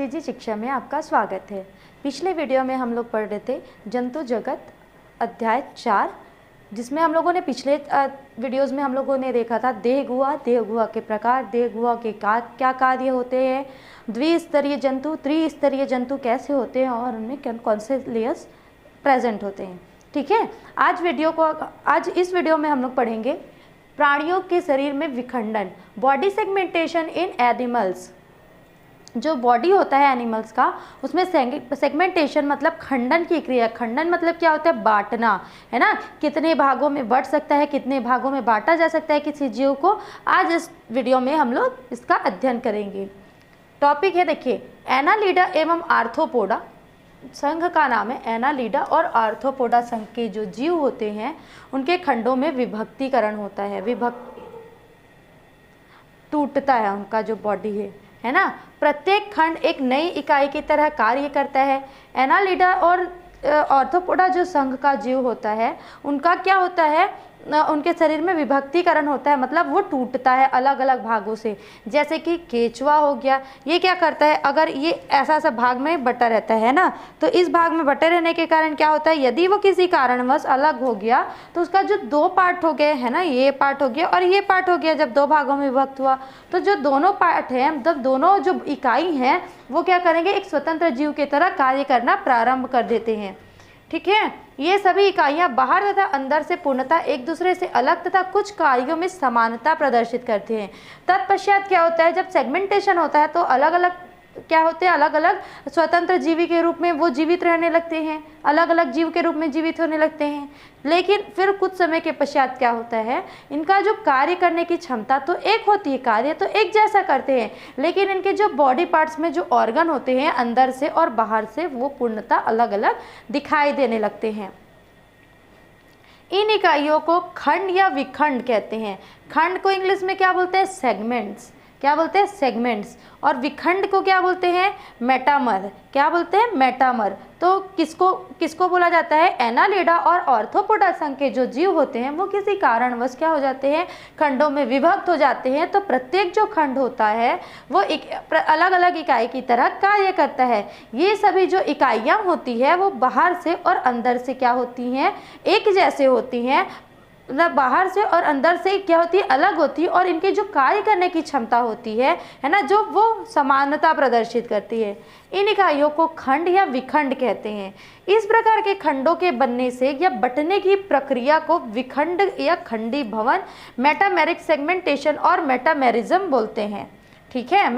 CG शिक्षा में आपका स्वागत है। पिछले वीडियो में हम लोग पढ़ रहे थे जंतु जगत अध्याय 4, जिसमें हम लोगों ने पिछले वीडियोस में हम लोगों ने देखा था देह गुहा के प्रकार, देह गुहा के क्या कार्य होते हैं, द्विस्तरीय जंतु, त्रिस्तरीय जंतु कैसे होते हैं और उनमें कौन से लेयर्स प्रेजेंट होते हैं। ठीक है, आज इस वीडियो में हम लोग पढ़ेंगे प्राणियों के शरीर में विखंडन, बॉडी सेगमेंटेशन इन एनिमल्स। जो बॉडी होता है एनिमल्स का, उसमें सेगमेंटेशन मतलब खंडन की क्रिया। खंडन मतलब क्या होता है? बांटना, है ना। कितने भागों में बढ़ सकता है, कितने भागों में बांटा जा सकता है किसी जीव को, आज इस वीडियो में हम लोग इसका अध्ययन करेंगे। टॉपिक है, देखिए, एनालिडा एवं आर्थ्रोपोडा। संघ का नाम है एनालिडा और आर्थ्रोपोडा। संघ के जो जीव होते हैं उनके खंडों में विभक्तिकरण होता है, टूटता है उनका जो बॉडी है ना। प्रत्येक खंड एक नई इकाई की तरह कार्य करता है। एनालिडा और आर्थ्रोपोडा जो संघ का जीव होता है उनका क्या होता है, उनके शरीर में विभक्तिकरण होता है, मतलब वो टूटता है अलग अलग भागों से। जैसे कि केचुआ हो गया, ये क्या करता है, अगर ये ऐसा भाग में बटा रहता है ना, तो इस भाग में बटे रहने के कारण क्या होता है, यदि वो किसी कारणवश अलग हो गया तो उसका जो दो पार्ट हो गए है ना, ये पार्ट हो गया और ये पार्ट हो गया, जब दो भागों में विभक्त हुआ तो जो दोनों पार्ट हैं, मतलब दोनों जो इकाई हैं, वो क्या करेंगे, एक स्वतंत्र जीव की तरह कार्य करना प्रारंभ कर देते हैं। ठीक है, ये सभी इकाइयां बाहर तथा अंदर से पूर्णतः एक दूसरे से अलग तथा कुछ कार्यों में समानता प्रदर्शित करते हैं। तत्पश्चात क्या होता है, जब सेगमेंटेशन होता है तो अलग अलग क्या होते हैं, अलग अलग स्वतंत्र जीवी के रूप में वो जीवित रहने लगते हैं, अलग अलग जीव के रूप में जीवित होने लगते हैं। लेकिन फिर कुछ समय के पश्चात क्या होता है, इनका जो कार्य करने की क्षमता तो एक होती है, कार्य तो एक जैसा करते हैं, लेकिन इनके जो बॉडी पार्ट्स में जो ऑर्गन होते हैं अंदर से और बाहर से, वो पूर्णतः अलग अलग दिखाई देने लगते हैं। इन इकाइयों को खंड या विखंड कहते हैं। खंड को इंग्लिश में क्या बोलते हैं, सेगमेंट्स। क्या बोलते हैं, सेगमेंट्स। और विखंड को क्या बोलते हैं, मेटामर। क्या बोलते हैं, मेटामर। तो किसको बोला जाता है, एनालिडा और आर्थ्रोपोडा संघ के जो जीव होते हैं वो किसी कारणवश क्या हो जाते हैं, खंडों में विभक्त हो जाते हैं। तो प्रत्येक जो खंड होता है वो एक अलग अलग इकाई की तरह कार्य करता है। ये सभी जो इकाइयाँ होती है वो बाहर से और अंदर से क्या होती हैं, एक जैसे होती हैं, मतलब बाहर से और अंदर से क्या होती है, अलग होती है, और इनकी जो कार्य करने की क्षमता होती है ना, जो वो समानता प्रदर्शित करती है। इन इकाइयों को खंड या विखंड कहते हैं। इस प्रकार के खंडों के बनने से या बंटने की प्रक्रिया को विखंड या खंडी भवन, मेटामेरिक सेगमेंटेशन और मेटामेरिज्म बोलते हैं। ठीक है,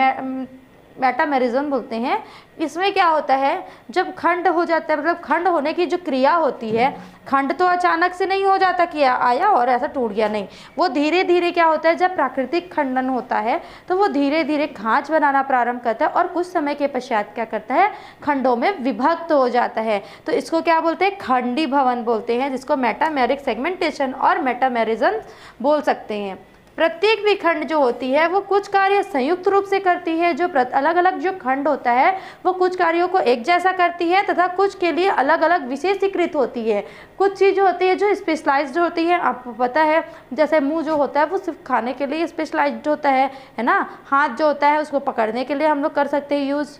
मेटामेरिज्म बोलते हैं। इसमें क्या होता है, जब खंड हो जाता है, मतलब खंड होने की जो क्रिया होती है, खंड तो अचानक से नहीं हो जाता कि आया और ऐसा टूट गया, नहीं, वो धीरे धीरे क्या होता है, जब प्राकृतिक खंडन होता है तो वो धीरे धीरे खांच बनाना प्रारंभ करता है और कुछ समय के पश्चात क्या करता है, खंडों में विभक्त हो जाता है। तो इसको क्या बोलते हैं, खंडी भवन बोलते हैं, जिसको मेटामेरिक सेगमेंटेशन और मेटामेरिज्म बोल सकते हैं। प्रत्येक भी खंड जो होती है वो कुछ कार्य संयुक्त रूप से करती है। जो अलग अलग जो खंड होता है वो कुछ कार्यों को एक जैसा करती है तथा कुछ के लिए अलग अलग विशेषीकृत होती है। कुछ चीज़ होती है जो स्पेशलाइज्ड होती है, आपको पता है, जैसे मुंह जो होता है वो सिर्फ खाने के लिए स्पेशलाइज्ड होता है ना। हाथ जो होता है उसको पकड़ने के लिए हम लोग कर सकते हैं यूज़।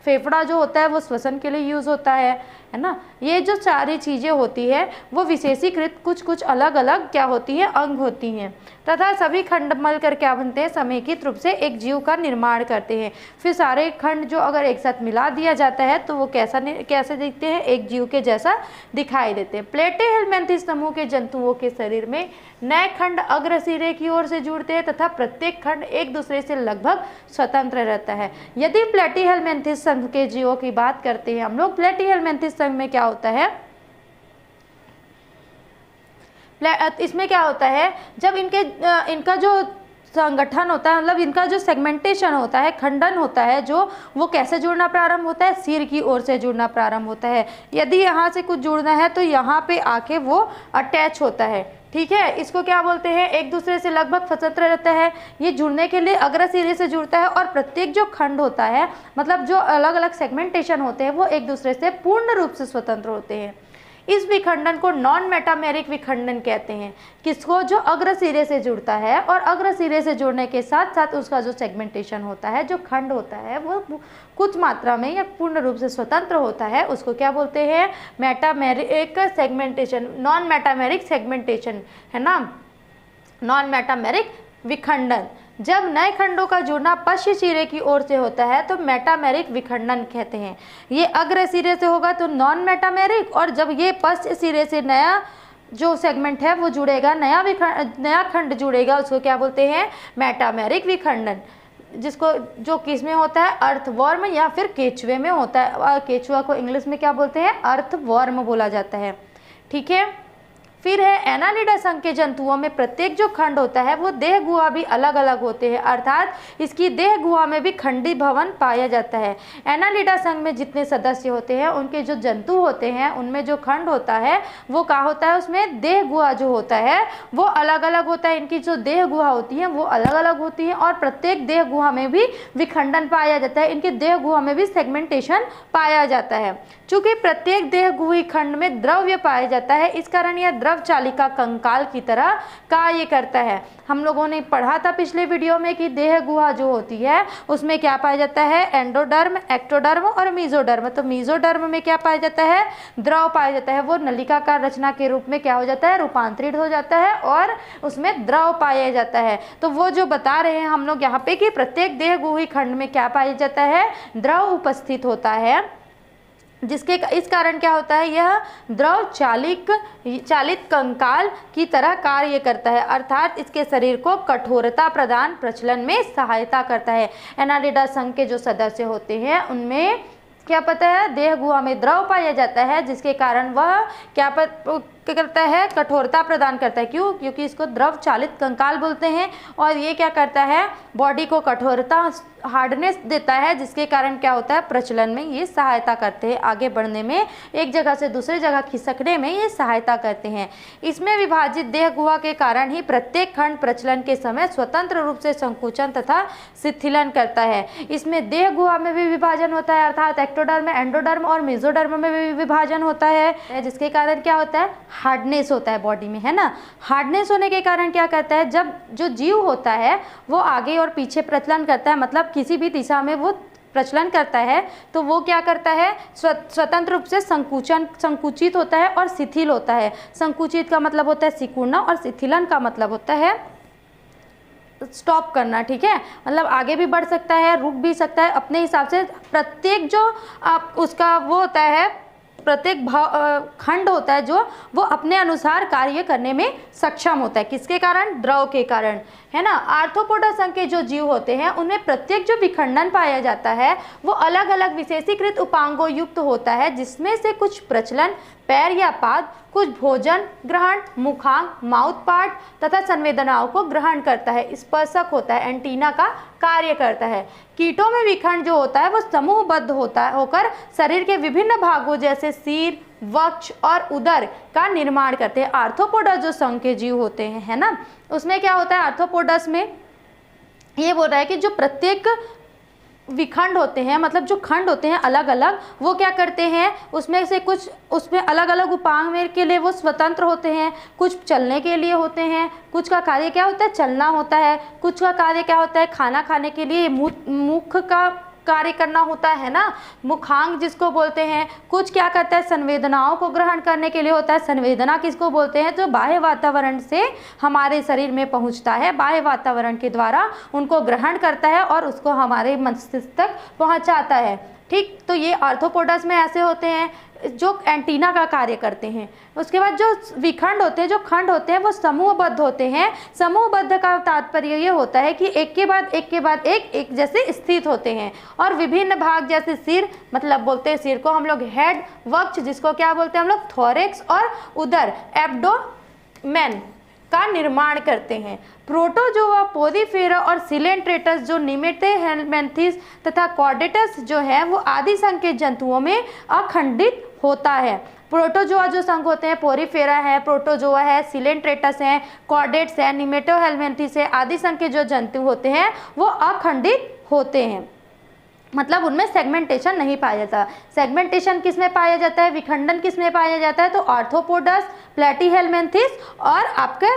फेफड़ा जो होता है वो श्वसन के लिए यूज़ होता है ना। ये जो सारी चीज़ें होती है वो विशेषीकृत कुछ अलग अलग क्या होती है, अंग होती हैं, तथा सभी खंड मिलकर क्या बनते हैं, समेकित रूप से एक जीव का निर्माण करते हैं। फिर सारे खंड जो अगर एक साथ मिला दिया जाता है तो वो कैसे दिखते हैं, एक जीव के जैसा दिखाई देते हैं। प्लेटीहेल्मिन्थस समूह के जंतुओं के शरीर में नए खंड अग्र सिरे की ओर से जुड़ते हैं तथा प्रत्येक खंड एक दूसरे से लगभग स्वतंत्र रहता है। यदि प्लेटीहेल्मिन्थस संघ के जीवों की बात करते हैं हम लोग, प्लेटीहेल्मिन्थस संघ में क्या होता है, इसमें क्या होता है, जब इनका जो संगठन होता है, मतलब इनका जो सेगमेंटेशन होता है, खंडन होता है, जो वो कैसे जुड़ना प्रारंभ होता है, सिर की ओर से जुड़ना प्रारंभ होता है। यदि यहाँ से कुछ जुड़ना है तो यहाँ पे आके वो अटैच होता है। ठीक है, इसको क्या बोलते हैं, एक दूसरे से लगभग स्वतंत्र रहता है। ये जुड़ने के लिए अग्र सिरे से जुड़ता है और प्रत्येक जो खंड होता है, मतलब जो अलग अलग सेगमेंटेशन होते हैं, वो एक दूसरे से पूर्ण रूप से स्वतंत्र होते हैं। इस विखंडन को नॉन मेटामेरिक विखंडन कहते हैं। किसको? जो अग्र सिरे से जुड़ता है और अग्र सिरे से जुड़ने के साथ साथ उसका जो सेगमेंटेशन होता है, जो खंड होता है, वो कुछ मात्रा में या पूर्ण रूप से स्वतंत्र होता है, उसको क्या बोलते हैं? Metameric segmentation, non metameric segmentation, है ना, नॉन मेटामेरिक विखंडन। जब नए खंडों का जुड़ना पश्च सिरे की ओर से होता है तो मेटामेरिक विखंडन कहते हैं। ये अग्र सिरे से होगा तो नॉन मेटामेरिक, और जब ये पश्च सिरे से नया जो सेगमेंट है वो जुड़ेगा, नया खंड जुड़ेगा, उसको क्या बोलते हैं? मेटामेरिक विखंडन। जिसको जो किस में होता है? अर्थवर्म या फिर केचुए में होता है। केचुआ को इंग्लिश में क्या बोलते हैं? अर्थवर्म बोला जाता है। ठीक है। फिर है एनालिडा संघ के जंतुओं में प्रत्येक जो खंड होता है वो देह गुहा भी अलग अलग होते हैं, अर्थात इसकी देह गुहा में भी खंडी भवन पाया जाता है। एनालिडा संघ में जितने सदस्य होते हैं उनके जो जंतु होते हैं उनमें जो खंड होता है वो क्या होता है? उसमें देह गुहा जो होता है वो अलग अलग होता है। इनकी जो देह गुहा होती है वो अलग अलग होती है और प्रत्येक देह गुहा में भी विखंडन पाया जाता है। इनके देह गुहा में भी सेगमेंटेशन पाया जाता है। चूंकि प्रत्येक देह गुही खंड में द्रव्य पाया जाता है, इस कारण यह द्रव चालिका कंकाल की तरह कार्य करता है। हम लोगों ने पढ़ा था पिछले वीडियो में कि देह गुहा जो होती है उसमें क्या पाया जाता है? एंडोडर्म, एक्टोडर्म और मीजोडर्म। तो मीजोडर्म में क्या पाया जाता है? द्रव पाया जाता है। वो नलिकाकार रचना के रूप में क्या हो जाता है? रूपांतरित हो जाता है और उसमें द्रव पाया जाता है। तो वो जो बता रहे हैं हम लोग यहाँ पे कि प्रत्येक देह गुही खंड में क्या पाया जाता है? द्रव उपस्थित होता है, जिसके इस कारण क्या होता है? यह द्रव चालित कंकाल की तरह कार्य करता है, अर्थात इसके शरीर को कठोरता प्रदान, प्रचलन में सहायता करता है। एनालिडा संघ के जो सदस्य होते हैं उनमें क्या पता है? देह गुहा में द्रव पाया जाता है, जिसके कारण वह क्या करता है? कठोरता प्रदान करता है। क्यों? क्योंकि इसको द्रव चालित कंकाल बोलते हैं और ये क्या करता है? बॉडी को कठोरता, हार्डनेस देता है, जिसके कारण क्या होता है? प्रचलन में ये सहायता करते हैं, आगे बढ़ने में, एक जगह से दूसरी जगह खिसकने में ये सहायता करते हैं। इसमें विभाजित देह गुहा के कारण ही प्रत्येक खंड प्रचलन के समय स्वतंत्र रूप से संकुचन तथा शिथिलन करता है। इसमें देह गुहा में भी विभाजन होता है, अर्थात एक्टोडर्म, एंडोडर्म और मेसोडर्म में भी विभाजन होता है, जिसके कारण क्या होता है? हार्डनेस होता है बॉडी में, है ना। हार्डनेस होने के कारण क्या करता है? जब जो जीव होता है वो आगे और पीछे प्रचलन करता है, मतलब किसी भी दिशा में वो प्रचलन करता है, तो वो क्या करता है? स्वतंत्र रूप से संकुचित होता है और शिथिल होता है। संकुचित का मतलब होता है सिकुड़ना और शिथिलन का मतलब होता है स्टॉप करना। ठीक है, मतलब आगे भी बढ़ सकता है, रुक भी सकता है अपने हिसाब से। प्रत्येक जो उसका वो होता है, प्रत्येक खंड होता है जो वो अपने अनुसार कार्य करने में सक्षम होता है। किसके कारण? द्रव के कारण, है ना। आर्थ्रोपोडा संघ के जो जीव होते हैं उनमें प्रत्येक जो विखंडन पाया जाता है वो अलग अलग विशेषीकृत उपांगों युक्त होता है, जिसमें से कुछ प्रचलन, पैर या पाद, कुछ भोजन ग्रहण, मुखांग, माउथ पार्ट तथा संवेदनाओं को ग्रहण करता है, स्पर्शक होता है, एंटीना का कार्य करता है। कीटों में विखंड जो होता है वो समूहबद्ध होकर शरीर के विभिन्न भागों जैसे सिर, वक्ष और उदर का निर्माण करते हैं। आर्थ्रोपोडा जो संघ के जीव होते हैं, है ना, उसमें क्या होता है? आर्थ्रोपोडस में ये बोल रहा है कि जो प्रत्येक विखंड होते हैं, मतलब जो खंड होते हैं अलग अलग, वो क्या करते हैं? उसमें से कुछ उसमें अलग अलग उपांग में के लिए वो स्वतंत्र होते हैं, कुछ चलने के लिए होते हैं, कुछ का कार्य क्या होता है? चलना होता है, कुछ का कार्य क्या होता है? खाना खाने के लिए मुख का कार्य करना होता है ना, मुखांग जिसको बोलते हैं। कुछ क्या करता है? संवेदनाओं को ग्रहण करने के लिए होता है। संवेदना किसको बोलते हैं? जो बाह्य वातावरण से हमारे शरीर में पहुंचता है, बाह्य वातावरण के द्वारा उनको ग्रहण करता है और उसको हमारे मस्तिष्क तक पहुंचाता है। ठीक, तो ये आर्थ्रोपोडस में ऐसे होते हैं जो एंटीना का कार्य करते हैं। उसके बाद जो विखंड होते हैं, जो खंड होते हैं, वो समूहबद्ध होते हैं। समूहबद्ध का तात्पर्य ये होता है कि एक के बाद एक जैसे स्थित होते हैं और विभिन्न भाग जैसे सिर, मतलब बोलते हैं सिर को हम लोग हेड, वक्ष जिसको क्या बोलते हैं हम लोग थोरेक्स, और उदर एब्डोमेन का निर्माण करते हैं। प्रोटोजोआ, पोरीफेरा और सिलेंट्रेटस जो निमेटोहेल्मिन्थेस तथा कॉर्डेटस जो है वो आदि संघ के जंतुओं में अखंडित होता है। प्रोटोजोआ जो संघ होते हैं, पोरीफेरा है, प्रोटोजोआ है, सिलेंट्रेटस है, कॉर्डेट्स है, निमेटोहेल्मिन्थेस है, आदि संघ के जो जंतु होते हैं वो अखंडित होते हैं। मतलब उनमें सेगमेंटेशन नहीं पाया जाता। सेगमेंटेशन किस में पाया जाता है, विखंडन किस में पाया जाता है, तो आर्थ्रोपोडस, प्लेटीहेलमिन्थेस और आपके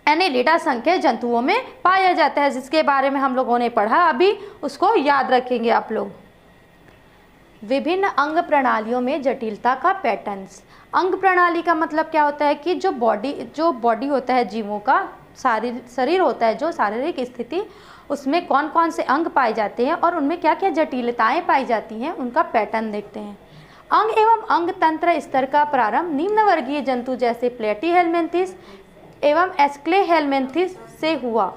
एनेलिडा संघ के जंतुओं में पाया जाता है, जिसके बारे में हम लोगों ने पढ़ा, अभी उसको याद रखेंगे आप लोग। विभिन्न अंग प्रणालियों में जटिलता का पैटर्न्स। अंग प्रणाली का मतलब क्या होता है कि जो बॉडी होता है जीवों का, शरीर होता है, जो शारीरिक स्थिति, उसमें कौन कौन से अंग पाए जाते हैं और उनमें क्या क्या जटिलताएं पाई जाती हैं, उनका पैटर्न देखते हैं। अंग एवं अंग तंत्र स्तर का प्रारंभ निम्न वर्गीय जंतु जैसे प्लेटीहेलमिन्थेस एवं एस्क्लेहेलमिन्थेस से हुआ।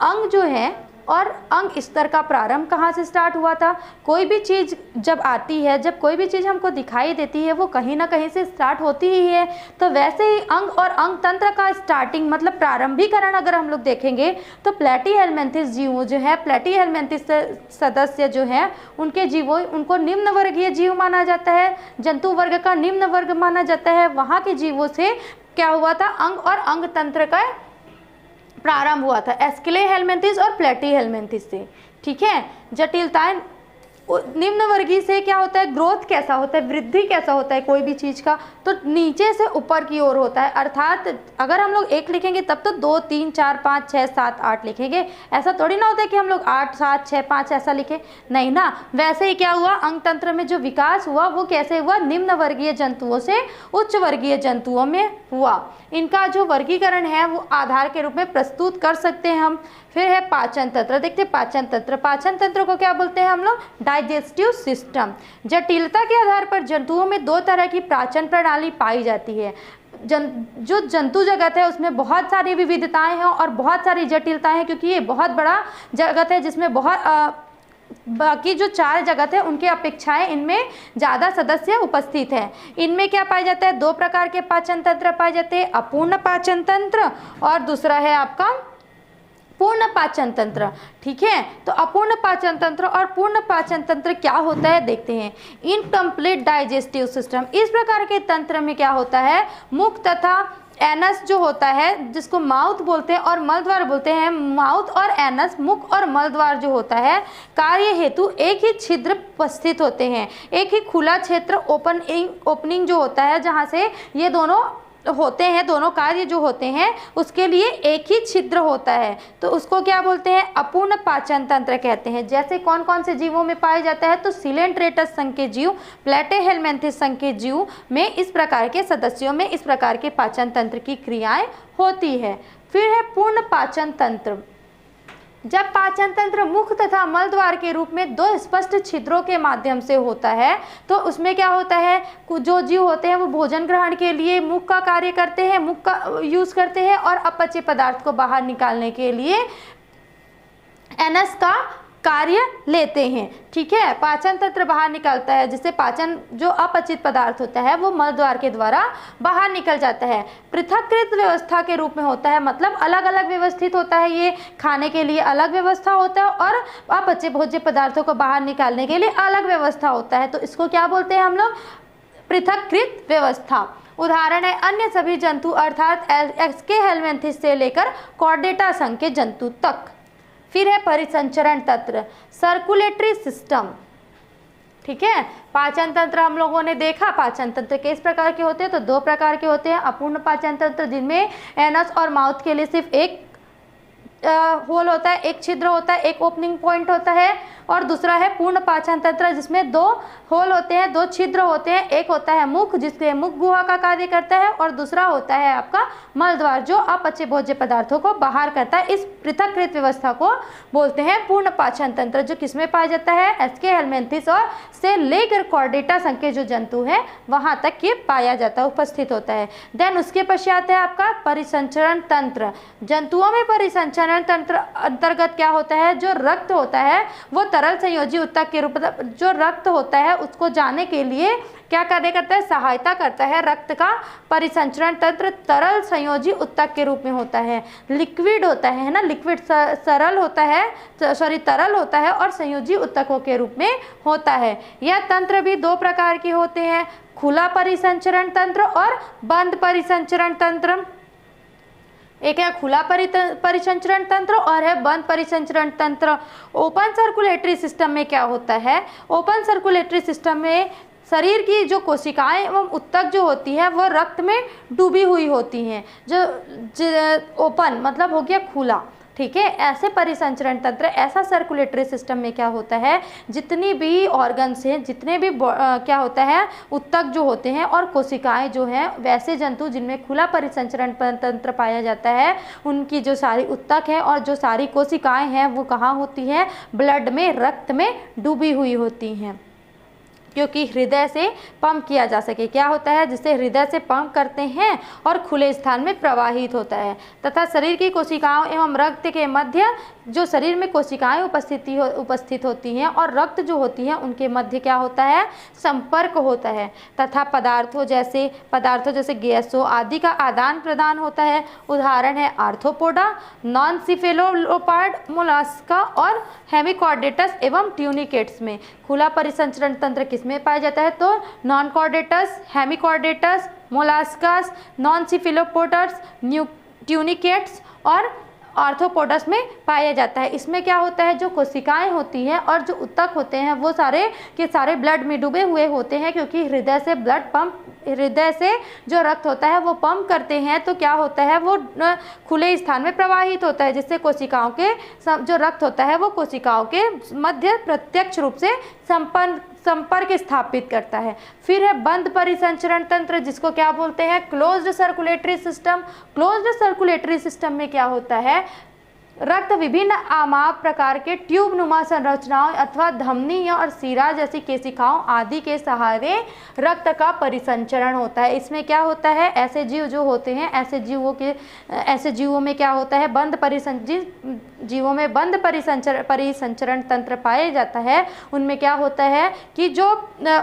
अंग जो है और अंग स्तर का प्रारंभ कहाँ से स्टार्ट हुआ था? कोई भी चीज़ जब आती है, जब कोई भी चीज़ हमको दिखाई देती है, वो कहीं ना कहीं से स्टार्ट होती ही है। तो वैसे ही अंग और अंग तंत्र का स्टार्टिंग मतलब प्रारंभिकरण अगर हम लोग देखेंगे तो प्लेटीहेलमिन्थेस जीव जो है, प्लेटीहेलमिन्थेस सदस्य जो है, उनके जीवों, उनको निम्न वर्गीय जीव माना जाता है, जंतु वर्ग का निम्न वर्ग माना जाता है। वहाँ के जीवों से क्या हुआ था? अंग और अंग तंत्र का प्रारंभ हुआ था, एस्क्लेहेलमिन्थेस और प्लेटीहेलमिन्थेस से। ठीक है, जटिलताएं निम्न वर्गीय से क्या होता है, ग्रोथ कैसा होता है, वृद्धि कैसा होता है कोई भी चीज़ का, तो नीचे से ऊपर की ओर होता है। अर्थात अगर हम लोग 1 लिखेंगे तब तो 2, 3, 4, 5, 6, 7, 8 लिखेंगे। ऐसा थोड़ी ना होता है कि हम लोग 8, 7, 6, 5 ऐसा लिखे, नहीं ना। वैसे ही क्या हुआ, अंग तंत्र में जो विकास हुआ वो कैसे हुआ, निम्न वर्गीय जंतुओं से उच्च वर्गीय जंतुओं में हुआ। इनका जो वर्गीकरण है वो आधार के रूप में प्रस्तुत कर सकते हैं हम। फिर है पाचन तंत्र। देखते हैं पाचन तंत्र। पाचन तंत्र को क्या बोलते हैं हम लोग? Digestive system. जटिलता के आधार पर जंतुओं में 2 तरह की पाचन प्रणाली पाई जाती है। जो जंतु जगत है उसमें बहुत सारी विविधताएं हैं और बहुत सारी जटिलताएं हैं, क्योंकि ये बहुत बड़ा जगत है जिसमें बहुत बाकी जो 4 जगत है उनके अपेक्षाएं इनमें ज़्यादा सदस्य उपस्थित हैं। इनमें क्या पाया जाता है? 2 प्रकार के पाचन तंत्र पाए जाते हैं, अपूर्ण पाचन तंत्र और दूसरा है आपका पूर्ण पाचन तंत्र। ठीक है, तो अपूर्ण पाचन तंत्र और पूर्ण पाचन तंत्र क्या होता है देखते हैं। Incomplete digestive system. इस प्रकार के तंत्र में क्या होता है, मुख तथा एनस जो होता है, जिसको माउथ बोलते हैं और मलद्वार बोलते हैं। माउथ और एनस, मुख और मलद्वार जो होता है, कार्य हेतु एक ही छिद्र उपस्थित होते हैं। एक ही खुला क्षेत्र ओपनिंग जो होता है, जहाँ से ये दोनों होते हैं, दोनों कार्य जो होते हैं उसके लिए एक ही छिद्र होता है, तो उसको क्या बोलते हैं? अपूर्ण पाचन तंत्र कहते हैं। जैसे कौन कौन से जीवों में पाया जाता है, तो सिलेंट्रेटस संघ के जीव, प्लेटीहेलमिन्थेस संघ के जीव में इस प्रकार के सदस्यों में इस प्रकार के पाचन तंत्र की क्रियाएं होती है। फिर है पूर्ण पाचन तंत्र। जब पाचन तंत्र मुख तथा मलद्वार के रूप में 2 स्पष्ट छिद्रों के माध्यम से होता है, तो उसमें क्या होता है, जो जीव होते हैं वो भोजन ग्रहण के लिए मुख का कार्य करते हैं, मुख का यूज करते हैं, और अपचे पदार्थ को बाहर निकालने के लिए एनस का कार्य लेते हैं। ठीक है, पाचन तंत्र बाहर निकलता है, जिससे पाचन जो अपचित पदार्थ होता है वो मलद्वार के द्वारा बाहर निकल जाता है। पृथक्कृत व्यवस्था के रूप में होता है, मतलब अलग अलग व्यवस्थित होता है। ये खाने के लिए अलग व्यवस्था होता है और अपचे भोज्य पदार्थों को बाहर निकालने के लिए अलग व्यवस्था होता है, तो इसको क्या बोलते हैं हम लोग? पृथक्कृत व्यवस्था। उदाहरण है अन्य सभी जंतु अर्थात एस्क्लेहेलमिन्थेस से लेकर कॉर्डेटा संघ के जंतु तक। फिर है परिसंचरण तंत्र, सर्कुलेटरी सिस्टम। ठीक है, पाचन तंत्र हम लोगों ने देखा। पाचन तंत्र किस प्रकार के होते हैं, तो 2 प्रकार के होते हैं। अपूर्ण पाचन तंत्र, जिनमें एनस और माउथ के लिए सिर्फ एक होल होता है, एक छिद्र होता है, एक ओपनिंग पॉइंट होता है, और दूसरा है पूर्ण पाचन तंत्र, जिसमें 2 होल होते हैं, 2 छिद्र होते हैं। एक होता है मुख, जिसके मुख गुहा का कार्य करता है, और दूसरा होता है आपका मलद्वार, जो अपचे भोज्य पदार्थों को बाहर करता है। इस पृथक्कृत व्यवस्था को बोलते हैं पूर्ण पाचन तंत्र, जो किसमें पाया जाता है? एस्क्लेहेलमिन्थेस और से लेकर कॉर्डेटा संघ के जो जंतु है वहां तक ये पाया जाता है, उपस्थित होता है। देन उसके पश्चात है आपका परिसंचरण तंत्र। जंतुओं में परिसंचरण तंत्र अंतर्गत क्या होता है, जो रक्त होता है वो तरल संयोजी उत्तक के रूप में, जो रक्त होता है उसको जाने के लिए क्या कार्य करता है? सहायता करता है। रक्त का परिसंचरण तंत्र तरल संयोजी उत्तक के रूप में होता है। लिक्विड होता है ना, लिक्विड सरल होता है, तरल होता है और संयोजी उत्तकों के रूप में होता है। यह तंत्र भी 2 प्रकार के होते हैं, खुला परिसंचरण तंत्र और बंद परिसंचरण तंत्र। एक है खुला परिसंचरण तंत्र और है बंद परिसंचरण तंत्र। ओपन सर्कुलेटरी सिस्टम में क्या होता है, ओपन सर्कुलेटरी सिस्टम में शरीर की जो कोशिकाएं एवं उत्तक जो होती है वो रक्त में डूबी हुई होती हैं। जो ओपन मतलब हो गया खुला, ठीक है। ऐसे परिसंचरण तंत्र, ऐसा सर्कुलेटरी सिस्टम में क्या होता है, जितनी भी ऑर्गन्स हैं, जितने भी क्या होता है उत्तक जो होते हैं और कोशिकाएं जो हैं, वैसे जंतु जिनमें खुला परिसंचरण तंत्र पाया जाता है, उनकी जो सारी उत्तक है और जो सारी कोशिकाएं हैं वो कहाँ होती हैं, ब्लड में, रक्त में डूबी हुई होती हैं, क्योंकि हृदय से पंप किया जा सके। क्या होता है, जिससे हृदय से पंप करते हैं और खुले स्थान में प्रवाहित होता है। तथा शरीर की कोशिकाओं एवं रक्त के मध्य जो शरीर में कोशिकाएं उपस्थित होती हैं और रक्त जो होती है उनके मध्य क्या होता है, संपर्क होता है। तथा पदार्थों जैसे गैसों आदि का आदान प्रदान होता है। उदाहरण है आर्थ्रोपोडा, नॉन सिफेलोपोड, मोलास्का और हेमिकॉर्डेटस एवं ट्यूनिकेट्स में। खुला परिसंचरण तंत्र किसमें पाया जाता है, तो नॉन कॉर्डेटस, हेमिकॉर्डेटस, मोलास्कस, नॉन सिफेलोपोड्स, ट्यूनिकेट्स और आर्थ्रोपोडस में पाया जाता है। इसमें क्या होता है, जो कोशिकाएं होती हैं और जो उत्तक होते हैं वो सारे के सारे ब्लड में डूबे हुए होते हैं, क्योंकि हृदय से जो रक्त होता है वो पंप करते हैं, तो क्या होता है वो खुले स्थान में प्रवाहित होता है, जिससे कोशिकाओं के जो रक्त होता है वो कोशिकाओं के मध्य प्रत्यक्ष रूप से संपर्क स्थापित करता है। फिर है बंद परिसंचरण तंत्र, जिसको क्या बोलते हैं, closed circulatory system. Closed circulatory system में क्या होता है, रक्त विभिन्न आमाव प्रकार के ट्यूब नुमा संरचनाओं अथवा धमनी और सीरा जैसी केशिकाओं आदि के सहारे रक्त का परिसंचरण होता है। इसमें क्या होता है, ऐसे जीव जो होते हैं, ऐसे जीवों में क्या होता है, जीवों में बंद परिसंचरण तंत्र पाया जाता है। उनमें क्या होता है कि जो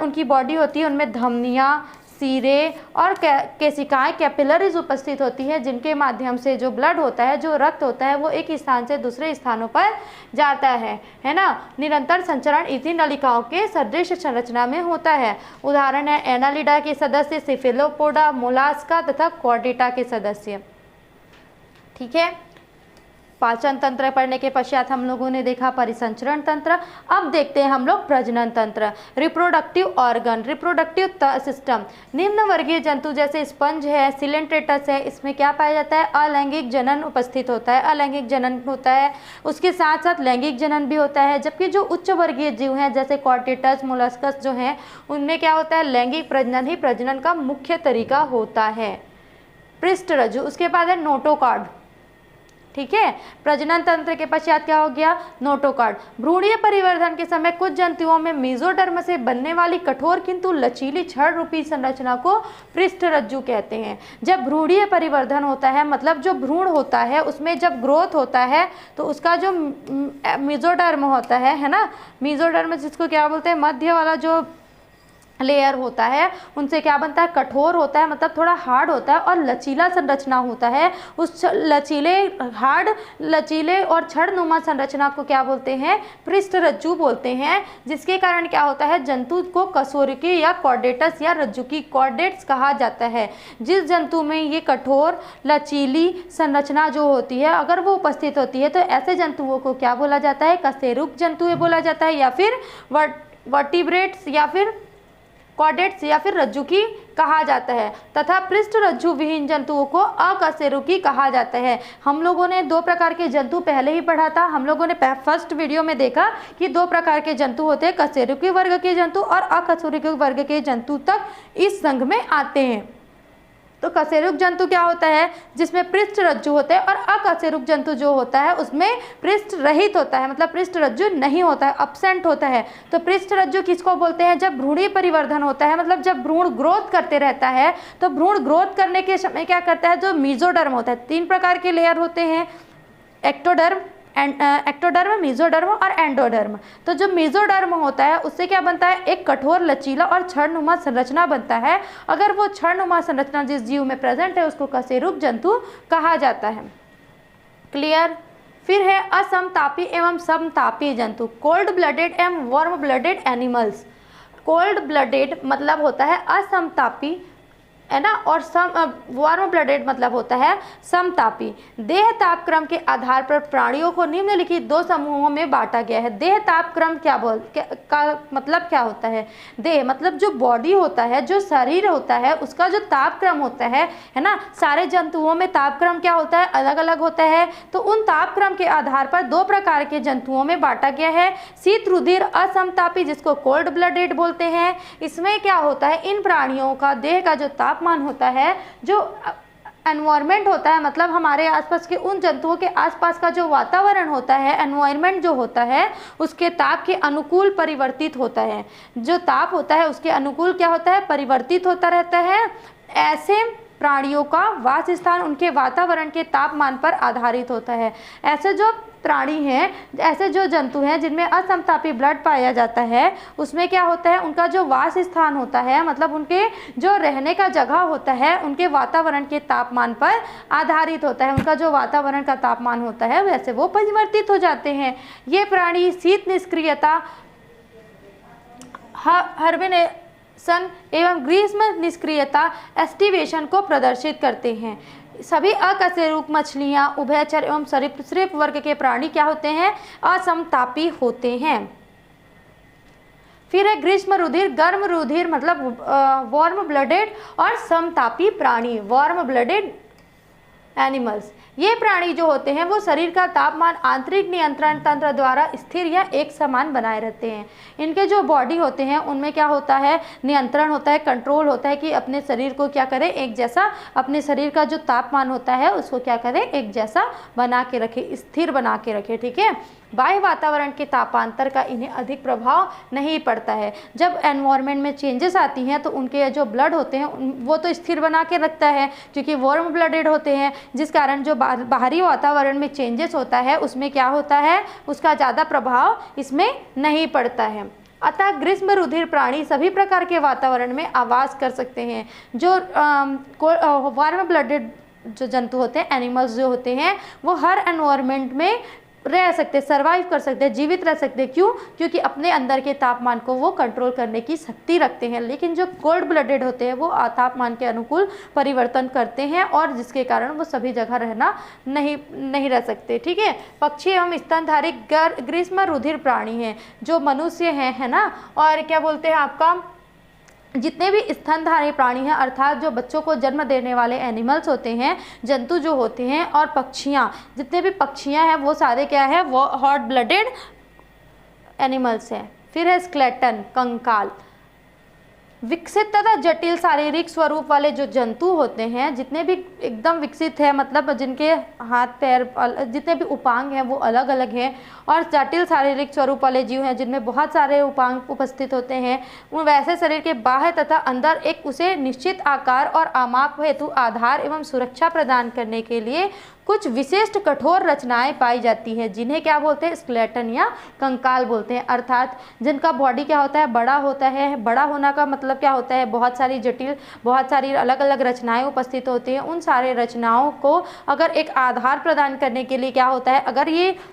उनकी बॉडी होती है उनमें धमनियाँ, सीरे और केशिकाएं, कैपिलरीज उपस्थित होती है, जिनके माध्यम से जो ब्लड होता है, जो रक्त होता है, वो एक स्थान से दूसरे स्थानों पर जाता है ना। निरंतर संचरण इसी नलिकाओं के सदृश संरचना में होता है। उदाहरण है एनालिडा के सदस्य, सिफेलोपोडा, मोलास्का तथा कॉर्डेटा के सदस्य। ठीक है, पाचन तंत्र पढ़ने के पश्चात हम लोगों ने देखा परिसंचरण तंत्र। अब देखते हैं हम लोग प्रजनन तंत्र, रिप्रोडक्टिव ऑर्गन, रिप्रोडक्टिव सिस्टम। निम्न वर्गीय जंतु जैसे स्पंज है, सिलेंट्रेटस है, इसमें क्या पाया जाता है, अलैंगिक जनन उपस्थित होता है, अलैंगिक जनन होता है। उसके साथ साथ लैंगिक जनन भी होता है। जबकि जो उच्च वर्गीय जीव हैं जैसे कॉर्डेटस, मोलस्कस जो हैं, उनमें क्या होता है, लैंगिक प्रजनन ही प्रजनन का मुख्य तरीका होता है। पृष्ठरज्जु, उसके बाद है नोटोकॉर्ड। ठीक है, प्रजनन तंत्र के पश्चात क्या हो गया, नोटोकॉर्ड। भ्रूणीय परिवर्धन के समय कुछ जंतुओं में मेसोडर्म से बनने वाली कठोर किंतु लचीली छड़ रूपी संरचना को पृष्ठरज्जु कहते हैं। जब भ्रूणीय परिवर्धन होता है, मतलब जो भ्रूण होता है उसमें जब ग्रोथ होता है तो उसका जो मेसोडर्म होता है ना, मेसोडर्म जिसको क्या बोलते हैं, मध्य वाला जो लेयर होता है, उनसे क्या बनता है, कठोर होता है, मतलब थोड़ा हार्ड होता है और लचीला संरचना होता है। उस लचीले और छड़नुमा संरचना को क्या बोलते हैं, पृष्ठरज्जु बोलते हैं। जिसके कारण क्या होता है, जंतु को कशेरुकी या कॉर्डेटस या रज्जुकी कॉर्डेट्स कहा जाता है। जिस जंतु में ये कठोर लचीली संरचना जो होती है अगर वो उपस्थित होती है तो ऐसे जंतुओं को क्या बोला जाता है, कशेरुक जंतु बोला जाता है, या फिर वर्टिब्रेट्स या फिर कॉर्डेट्स या फिर रज्जुकी कहा जाता है। तथा पृष्ठरज्जु विहीन जंतुओं को अकशेरुकी कहा जाता है। हम लोगों ने दो प्रकार के जंतु पहले ही पढ़ा था। हम लोगों ने फर्स्ट वीडियो में देखा कि दो प्रकार के जंतु होते हैं, कशेरुकी वर्ग के जंतु और अकशेरुकी वर्ग के जंतु तक इस संघ में आते हैं। तो कशेरुक जंतु क्या होता है, जिसमें पृष्ठरज्जु होता है, और अकशेरुक जंतु जो होता है उसमें पृष्ठ रहित होता है, मतलब पृष्ठरज्जु नहीं होता है, अब्सेंट होता है। तो पृष्ठरज्जु किसको बोलते हैं, जब भ्रूणीय परिवर्धन होता है, मतलब जब भ्रूण ग्रोथ करते रहता है, तो भ्रूण ग्रोथ करने के समय क्या करता है, जो मेसोडर्म होता है, 3 प्रकार के लेयर होते हैं, एक्टोडर्म, मेसोडर्म और एंडोडर्म। तो जो मेसोडर्म होता है उससे क्या बनता है, एक कठोर लचीला और छड़नुमा संरचना बनता है। अगर वो छड़नुमा संरचना जिस जीव में प्रेजेंट है उसको कशेरुक जंतु कहा जाता है। क्लियर। फिर है असमतापी एवं समतापी जंतु, कोल्ड ब्लडेड एवं warm blooded animals. Cold blooded मतलब होता है असमतापी है ना, और वार्म ब्लडेड मतलब होता है समतापी। देह तापक्रम के आधार पर प्राणियों को निम्नलिखित दो समूहों में बांटा गया है। देह तापक्रम का मतलब क्या होता है? देह मतलब जो बॉडी होता है, जो शरीर होता है, उसका जो तापक्रम होता है ना, सारे जंतुओं में तापक्रम क्या होता है? अलग अलग होता है। तो उन तापक्रम के आधार पर दो प्रकार के जंतुओं में बांटा गया है। शीत रुधिर असमतापी, जिसको कोल्ड ब्लडेड बोलते हैं। इसमें क्या होता है? इन प्राणियों का देह का जो तापमान होता है, जो एनवायरनमेंट होता है, मतलब हमारे आसपास के उन जंतुओं के आसपास का जो वातावरण होता है, एनवायरनमेंट जो होता है, उसके ताप के अनुकूल परिवर्तित होता है। जो ताप होता है उसके अनुकूल क्या होता है? परिवर्तित होता रहता है। ऐसे प्राणियों का वास स्थान उनके वातावरण के तापमान पर आधारित होता है। ऐसे जो प्राणी हैं, ऐसे जो जंतु हैं जिनमें असमतापी ब्लड पाया जाता है, उसमें क्या होता है? उनका जो वास स्थान होता है, मतलब उनके जो रहने का जगह होता है, उनके वातावरण के तापमान पर आधारित होता है। उनका जो वातावरण का तापमान होता है वैसे वो परिवर्तित हो जाते हैं। ये प्राणी शीत निष्क्रियता, हाइबरनेशन एवं ग्रीष्म निष्क्रियता एस्टिवेशन को प्रदर्शित करते हैं। सभी अकशेरुक मछलियां, उभयचर एवं सरीसृप वर्ग के प्राणी क्या होते हैं? असमतापी होते हैं। फिर है ग्रीष्म रुधिर, गर्म रुधिर मतलब वार्म ब्लडेड और समतापी प्राणी, वार्म ब्लडेड एनिमल्स। ये प्राणी जो होते हैं वो शरीर का तापमान आंतरिक नियंत्रण तंत्र द्वारा स्थिर या एक समान बनाए रहते हैं। इनके जो बॉडी होते हैं उनमें क्या होता है? नियंत्रण होता है, कंट्रोल होता है कि अपने शरीर को क्या करें? एक जैसा, अपने शरीर का जो तापमान होता है उसको क्या करें? एक जैसा बना के रखे, स्थिर बना के रखे। ठीक है। बाह्य वातावरण के तापांतर का इन्हें अधिक प्रभाव नहीं पड़ता है। जब एनवायरनमेंट में चेंजेस आती हैं तो उनके जो ब्लड होते हैं वो तो स्थिर बना के रखता है, क्योंकि वार्म ब्लडेड होते हैं, जिस कारण जो बाहरी वातावरण में चेंजेस होता है उसमें क्या होता है? उसका ज़्यादा प्रभाव इसमें नहीं पड़ता है। अतः ग्रीष्म रुधिर प्राणी सभी प्रकार के वातावरण में आवास कर सकते हैं। जो वार्म ब्लडेड जो जंतु होते हैं, एनिमल्स जो होते हैं, वो हर एनवायरनमेंट में रह सकते, सर्वाइव कर सकते हैं, जीवित रह सकते हैं। क्यों? क्योंकि अपने अंदर के तापमान को वो कंट्रोल करने की शक्ति रखते हैं। लेकिन जो कोल्ड ब्लडेड होते हैं वो तापमान के अनुकूल परिवर्तन करते हैं, और जिसके कारण वो सभी जगह रहना नहीं रह सकते। ठीक है। पक्षी एवं स्तनधारी ग्रीष्म रुधिर प्राणी हैं, जो मनुष्य हैं, है ना, और क्या बोलते हैं आपका, जितने भी स्तनधारी प्राणी हैं, अर्थात जो बच्चों को जन्म देने वाले एनिमल्स होते हैं, जंतु जो होते हैं, और पक्षियाँ, जितने भी पक्षियाँ हैं वो सारे क्या है? वो हॉट ब्लडेड एनिमल्स हैं। फिर है स्केलेटन, कंकाल। विकसित तथा जटिल शारीरिक स्वरूप वाले जो जंतु होते हैं, जितने भी एकदम विकसित है, मतलब जिनके हाथ पैर जितने भी उपांग हैं वो अलग अलग हैं, और जटिल शारीरिक स्वरूप वाले जीव हैं जिनमें बहुत सारे उपांग उपस्थित होते हैं, उन वैसे शरीर के बाह्य तथा अंदर एक उसे निश्चित आकार और आमाप हेतु आधार एवं सुरक्षा प्रदान करने के लिए कुछ विशिष्ट कठोर रचनाएं पाई जाती हैं, जिन्हें क्या बोलते हैं? स्केलेटन या कंकाल बोलते हैं। अर्थात जिनका बॉडी क्या होता है? बड़ा होता है। बड़ा होना का मतलब क्या होता है? बहुत सारी जटिल, बहुत सारी अलग अलग रचनाएं उपस्थित होती हैं। उन सारे रचनाओं को अगर एक आधार प्रदान करने के लिए क्या होता है?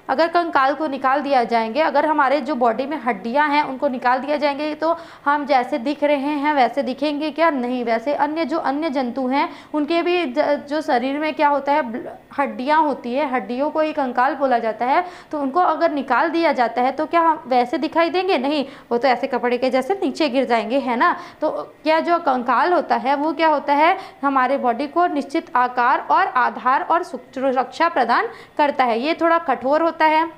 अगर कंकाल को निकाल दिया जाएंगे, अगर हमारे जो बॉडी में हड्डियाँ हैं उनको निकाल दिया जाएंगे, तो हम जैसे दिख रहे हैं वैसे दिखेंगे क्या? नहीं। वैसे अन्य जंतु हैं उनके भी जो शरीर में क्या होता है? हड्डियाँ होती है, हड्डियों को ही कंकाल बोला जाता है। तो उनको अगर निकाल दिया जाता है तो क्या हम वैसे दिखाई देंगे? नहीं, वो तो ऐसे कपड़े के जैसे नीचे गिर जाएंगे, है ना। तो क्या जो कंकाल होता है वो क्या होता है? हमारे बॉडी को निश्चित आकार और आधार और सुरक्षा प्रदान करता है। ये थोड़ा कठोर होता है,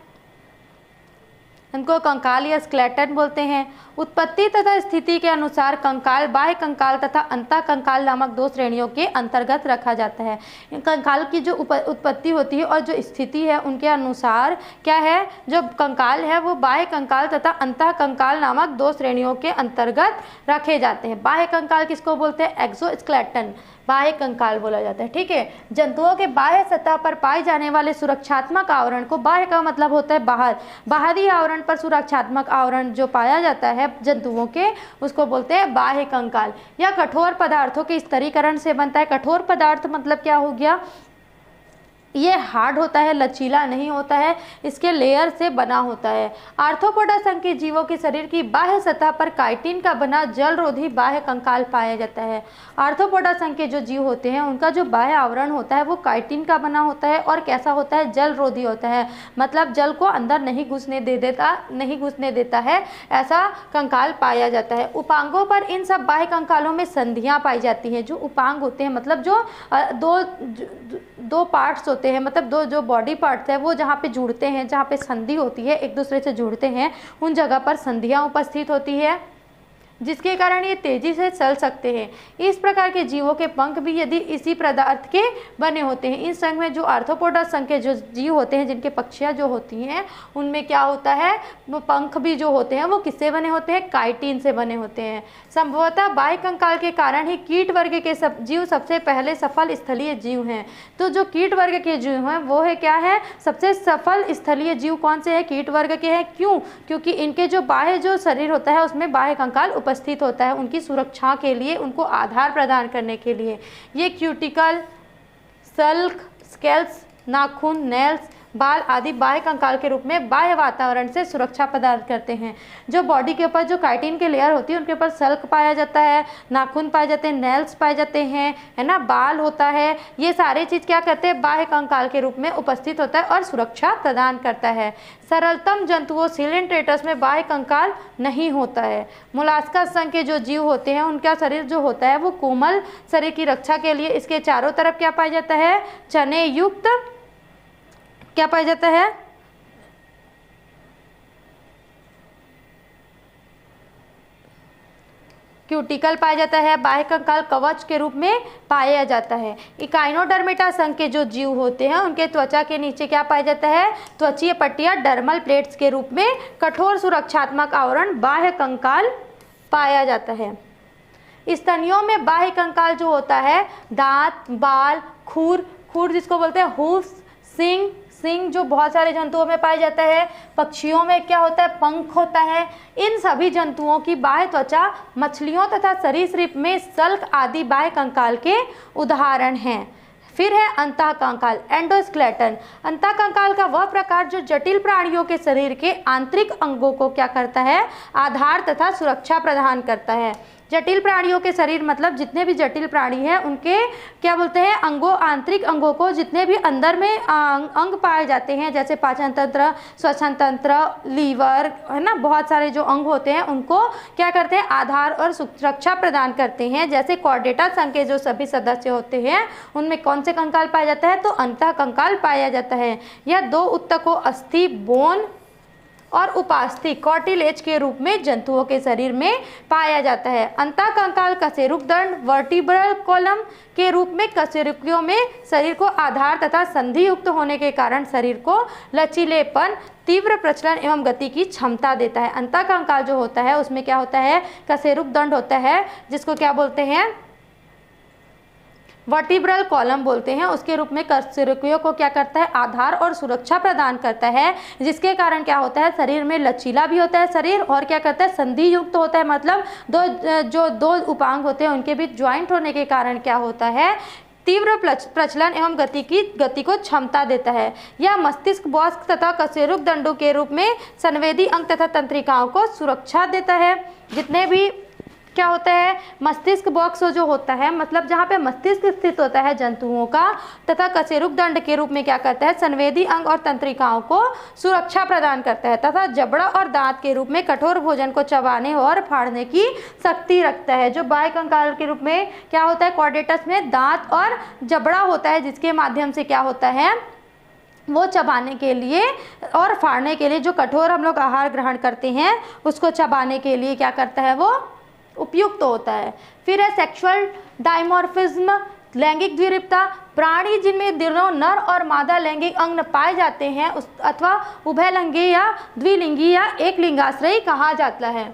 इनको कंकाल या स्केलेटन बोलते हैं। उत्पत्ति तथा स्थिति के अनुसार कंकाल बाह्य कंकाल तथा अंतः कंकाल नामक दो श्रेणियों के अंतर्गत रखा जाता है। कंकाल की जो उत्पत्ति होती है और जो स्थिति है उनके अनुसार क्या है? जो कंकाल है वो बाह्य कंकाल तथा अंतः कंकाल नामक दो श्रेणियों के अंतर्गत रखे जाते हैं। बाह्य कंकाल किसको बोलते हैं? एक्सोस्केलेटन, बाह्य कंकाल बोला जाता है। ठीक है। जंतुओं के बाह्य सतह पर पाए जाने वाले सुरक्षात्मक आवरण को, बाह्य का मतलब होता है बाहर, बाहरी आवरण पर सुरक्षात्मक आवरण जो पाया जाता है जंतुओं के, उसको बोलते हैं बाह्य कंकाल। या कठोर पदार्थों के स्तरीकरण से बनता है। कठोर पदार्थ मतलब क्या हो गया? ये हार्ड होता है, लचीला नहीं होता है, इसके लेयर से बना होता है। आर्थ्रोपोडा संघ के जीवों के शरीर की बाह्य सतह पर काइटिन का बना जलरोधी बाह्य कंकाल पाया जाता है। आर्थ्रोपोडा संघ के जो जीव होते हैं उनका जो बाह्य आवरण होता है वो काइटिन का बना होता है और कैसा होता है, जलरोधी होता है, मतलब जल को अंदर नहीं घुसने देता है, ऐसा कंकाल पाया जाता है। उपांगों पर इन सब बाह्य कंकालों में संधियां पाई जाती हैं। जो उपांग होते हैं मतलब जो दो पार्ट्स होते हैं, मतलब दो जो बॉडी पार्ट्स है वो जहाँ पे जुड़ते हैं, जहाँ पे संधि होती है, एक दूसरे से जुड़ते हैं, उन जगह पर संधियाँ उपस्थित होती है, जिसके कारण ये तेजी से चल सकते हैं। इस प्रकार के जीवों के पंख भी यदि इसी पदार्थ के बने होते हैं। इस संघ में जो आर्थ्रोपोडा संघ के जो जीव होते हैं, जिनके पक्षियाँ जो होती हैं, उनमें क्या होता है, वो पंख भी जो होते हैं वो किससे बने होते हैं, काइटिन से बने होते हैं। संभवतः बाह्य कंकाल के कारण ही कीट वर्ग के जीव सबसे पहले सफल स्थलीय जीव हैं। तो जो कीट वर्ग के जीव हैं वो है क्या है, सबसे सफल स्थलीय जीव कौन से हैं, कीट वर्ग के हैं। क्यों? क्योंकि इनके जो बाह्य जो शरीर होता है उसमें बाह्य कंकाल उपस्थित होता है, उनकी सुरक्षा के लिए, उनको आधार प्रदान करने के लिए। ये क्यूटिकल, सल्क, स्केल्स, नाखून, नेल्स, बाल आदि बाह्य कंकाल के रूप में बाह्य वातावरण से सुरक्षा प्रदान करते हैं। जो बॉडी के ऊपर जो काइटिन के लेयर होती है उनके ऊपर सल्क पाया जाता है, नाखून पाए जाते हैं, नेल्स पाए जाते हैं, है ना, बाल होता है, ये सारे चीज़ क्या करते हैं, बाह्य कंकाल के रूप में उपस्थित होता है और सुरक्षा प्रदान करता है। सरलतम जंतुओं सिलेंट्रेटस में बाह्य कंकाल नहीं होता है। मोलास्का संघ के जो जीव होते हैं उनका शरीर जो होता है वो कोमल शरीर की रक्षा के लिए इसके चारों तरफ क्या पाया जाता है, चने युक्त क्या पाया जाता है, क्यूटिकल पाया जाता है, बाह्य कंकाल कवच के रूप में पाया जाता है। इकाइनोडर्मेटा संघ के जो जीव होते हैं उनके त्वचा के नीचे क्या पाया जाता है, त्वचीय पट्टियां डर्मल प्लेट्स के रूप में कठोर सुरक्षात्मक आवरण बाह्य कंकाल पाया जाता है। स्तनियों में बाह्य कंकाल जो होता है, दांत, बाल, खूर जिसको बोलते हैं हूफ्स, सिंग जो बहुत सारे जंतुओं में पाया जाता है। पक्षियों में क्या होता है, पंख होता है। इन सभी जंतुओं की बाह्य त्वचा मछलियों तथा सरीसृप में सल्क आदि बाह्य कंकाल के उदाहरण हैं। फिर है अंतःकंकाल, एंडोस्केलेटन। अंतःकंकाल का वह प्रकार जो जटिल प्राणियों के शरीर के आंतरिक अंगों को क्या करता है, आधार तथा सुरक्षा प्रदान करता है। जटिल प्राणियों के शरीर मतलब जितने भी जटिल प्राणी हैं उनके क्या बोलते हैं, अंगों, आंतरिक अंगों को, जितने भी अंदर में अंग पाए जाते हैं, जैसे पाचन तंत्र, श्वसन तंत्र, लीवर, है ना, बहुत सारे जो अंग होते हैं उनको क्या करते हैं, आधार और सुरक्षा प्रदान करते हैं। जैसे कॉर्डेटा संघ के जो सभी सदस्य होते हैं उनमें कौन से कंकाल पाया जाता है, तो अंतःकंकाल पाया जाता है। यह दो उत्तकों अस्थि, बोन और उपास्थि, कॉर्टिलेज के रूप में जंतुओं के शरीर में पाया जाता है। अंतःकंकाल कशेरुक दंड, वर्टिब्रल कॉलम के रूप में कशेरुकियों में शरीर को आधार तथा संधि युक्त होने के कारण शरीर को लचीलेपन, तीव्र प्रचलन एवं गति की क्षमता देता है। अंतःकंकाल जो होता है उसमें क्या होता है, कशेरुक दंड होता है, जिसको क्या बोलते हैं, वर्टिब्रल कॉलम बोलते हैं, उसके रूप में कशेरुकियों को क्या करता है, आधार और सुरक्षा प्रदान करता है, जिसके कारण क्या होता है, शरीर में लचीला भी होता है शरीर, और क्या करता है, संधि युक्त होता है, मतलब दो उपांग होते हैं उनके बीच ज्वाइंट होने के कारण क्या होता है, तीव्र प्रचलन एवं गति को क्षमता देता है। यह मस्तिष्क, बॉक्स तथा कशेरुक दंडों के रूप में संवेदी अंग तथा तंत्रिकाओं को सुरक्षा देता है। जितने भी क्या होता है, मस्तिष्क बॉक्स जो होता है, मतलब जहाँ पे मस्तिष्क स्थित होता है जंतुओं का, तथा कशेरुक दंड के रूप में क्या करता है, संवेदी अंग और तंत्रिकाओं को सुरक्षा प्रदान करता है, तथा जबड़ा और दांत के रूप में कठोर भोजन को चबाने और फाड़ने की शक्ति रखता है। जो बाह्य कंकाल के रूप में क्या होता है, कॉर्डेटस में दांत और जबड़ा होता है, जिसके माध्यम से क्या होता है, वो चबाने के लिए और फाड़ने के लिए, जो कठोर हम लोग आहार ग्रहण करते हैं उसको चबाने के लिए क्या करता है, वो उपयुक्त होता है। फिर है सेक्सुअल डाइमॉर्फिज्म, लैंगिक द्विरूपता। प्राणी जिनमें दोनों नर और मादा लैंगिक अंग पाए जाते हैं अथवा उभयलिंगी या द्विलिंगी या एक लिंगाश्रयी कहा जाता है,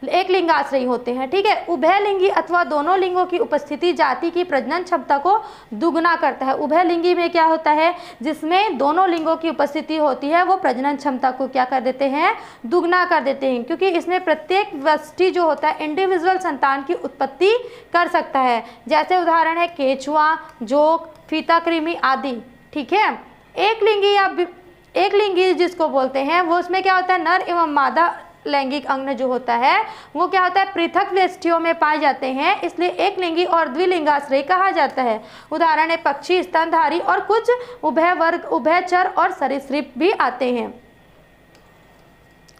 एक लिंगाश्रयी होते हैं, ठीक है। उभयलिंगी अथवा दोनों लिंगों की उपस्थिति जाति की प्रजनन क्षमता को दुगना करता है। उभयलिंगी में क्या होता है, जिसमें दोनों लिंगों की उपस्थिति होती है, वो प्रजनन क्षमता को क्या कर देते हैं, दुगना कर देते हैं, क्योंकि इसमें प्रत्येक व्यष्टि जो होता है इंडिविजुअल संतान की उत्पत्ति कर सकता है। जैसे उदाहरण है केचुआ, जोक, फीता कृमि आदि, ठीक है। एक लिंगी जिसको बोलते हैं वो उसमें क्या होता है, नर एवं मादा लैंगिक अंग जो होता है वो क्या होता है, पृथक व्यष्टियों में पाए जाते हैं, इसलिए एक लिंगी और द्विलिंगाश्रयी कहा जाता है। उदाहरण है पक्षी, स्तनधारी और कुछ उभयवर्ग, उभयचर और सरीसृप भी आते हैं।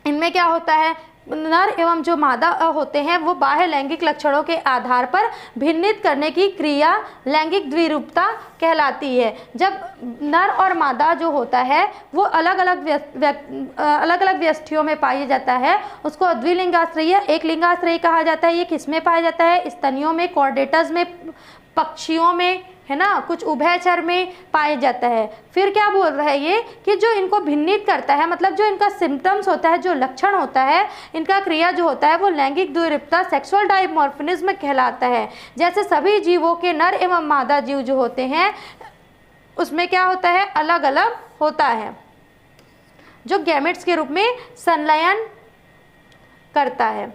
इनमें क्या होता है, नर एवं जो मादा होते हैं वो बाह्य लैंगिक लक्षणों के आधार पर भिन्नित करने की क्रिया लैंगिक द्विरूपता कहलाती है। जब नर और मादा जो होता है वो अलग अलग व्यष्टियों में पाया जाता है उसको द्विलिंगाश्रयी एक लिंगाश्रयी कहा जाता है। ये किसमें पाया जाता है, स्तनियों में, कॉर्डेटस में, पक्षियों में, है ना, कुछ उभयचर में पाया जाता है। फिर क्या बोल रहा है ये कि जो इनको भिन्नित करता है, मतलब जो इनका सिम्टम्स होता है, जो लक्षण होता है, इनका क्रिया जो होता है वो लैंगिक द्विरूपता सेक्सुअल डाइमॉर्फिज्म कहलाता है। जैसे सभी जीवों के नर एवं मादा जीव जो होते हैं उसमें क्या होता है, अलग अलग होता है, जो गैमेट्स के रूप में संलयन करता है।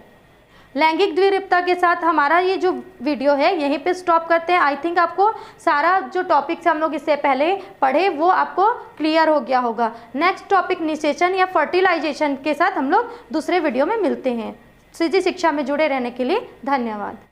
लैंगिक द्विरूपता के साथ हमारा ये जो वीडियो है यहीं पे स्टॉप करते हैं। आई थिंक आपको सारा जो टॉपिक्स हम लोग इससे पहले पढ़े वो आपको क्लियर हो गया होगा। नेक्स्ट टॉपिक निषेचन या फर्टिलाइजेशन के साथ हम लोग दूसरे वीडियो में मिलते हैं। सीधी शिक्षा में जुड़े रहने के लिए धन्यवाद।